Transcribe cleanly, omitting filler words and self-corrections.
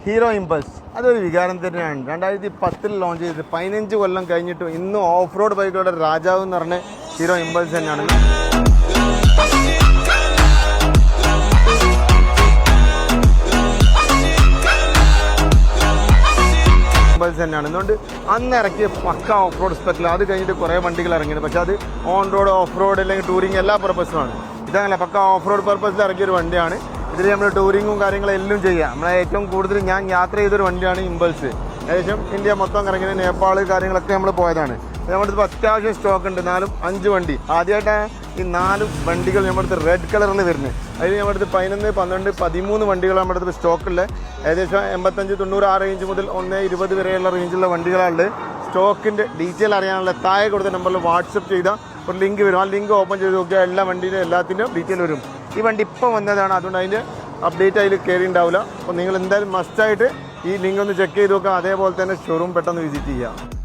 Hero impulse അതൊരു വികാരം തന്നെയാണ്. 2010 ലോഞ്ച് ചെയ്തത് 15 കൊല്ലം കഴിഞ്ഞിട്ടും ഇന്നും ഓഫ് റോഡ് ബൈക്കുകളുടെ രാജാവ് എന്ന് പറഞ്ഞ ഹീറോ ഇമ്പൾസ് തന്നെയാണ്. തന്നെയാണ്. അതുകൊണ്ട് അന്ന് ഇറക്കിയ പക്ക ഓഫ് റോഡ് സ്പെക്കിൽ അത് കഴിഞ്ഞിട്ട് കുറേ വണ്ടികൾ ഇറങ്ങിയത്. പക്ഷെ അത് ഓൺ റോഡ്, ഓഫ് റോഡ് അല്ലെങ്കിൽ ടൂറിങ് എല്ലാ പർപ്പസിനുമാണ്. ഇതങ്ങനെ പക്ക ഓഫ് റോഡ് പർപ്പസിൽ ഇറക്കിയൊരു വണ്ടിയാണ്. ഇതിൽ നമ്മൾ ടൂറിങ്ങും കാര്യങ്ങളും എല്ലാം ചെയ്യാം. നമ്മളെ ഏറ്റവും കൂടുതൽ ഞാൻ യാത്ര ചെയ്തൊരു വണ്ടിയാണ് ഇമ്പൾസ്. ഏകദേശം ഇന്ത്യ മൊത്തം കറങ്ങിയത്, നേപ്പാൾ കാര്യങ്ങളൊക്കെ നമ്മൾ പോയതാണ്. നമ്മളിപ്പോൾ അത്യാവശ്യം സ്റ്റോക്ക് ഉണ്ട്, 4-5 വണ്ടി. ആദ്യമായിട്ടാണ് ഈ 4 വണ്ടികൾ നമ്മുടെ അടുത്ത് റെഡ് കളറിൽ വരുന്നത്. അതിൽ നമ്മുടെ അടുത്ത് 11, 12, 13 വണ്ടികൾ നമ്മുടെ അടുത്ത് സ്റ്റോക്കുള്ള ഏകദേശം 85-90 ആ റേഞ്ച് മുതൽ 1-20 വരെയുള്ള റേഞ്ചുള്ള വണ്ടികളുണ്ട്. സ്റ്റോക്കിൻ്റെ ഡീറ്റെയിൽ അറിയാനുള്ള താഴെ കൊടുത്ത നമ്പറിൽ വാട്സപ്പ് ചെയ്താൽ ഒരു ലിങ്ക് വരും. ആ ലിങ്ക് ഓപ്പൺ ചെയ്ത് നോക്കിയാൽ എല്ലാ വണ്ടീൻ്റെ എല്ലാത്തിൻ്റെയും ഡീറ്റെയിൽ വരും. ഈ വണ്ടി ഇപ്പോൾ വന്നതാണ്, അതുകൊണ്ട് അതിൻ്റെ അപ്ഡേറ്റ് അതിൽ കയറി ഉണ്ടാവില്ല. അപ്പോൾ നിങ്ങൾ എന്തായാലും മസ്റ്റായിട്ട് ഈ ലിങ്ക് ഒന്ന് ചെക്ക് ചെയ്ത് നോക്കുക. അതേപോലെ തന്നെ ഷോറൂം പെട്ടെന്ന് വിസിറ്റ് ചെയ്യുക.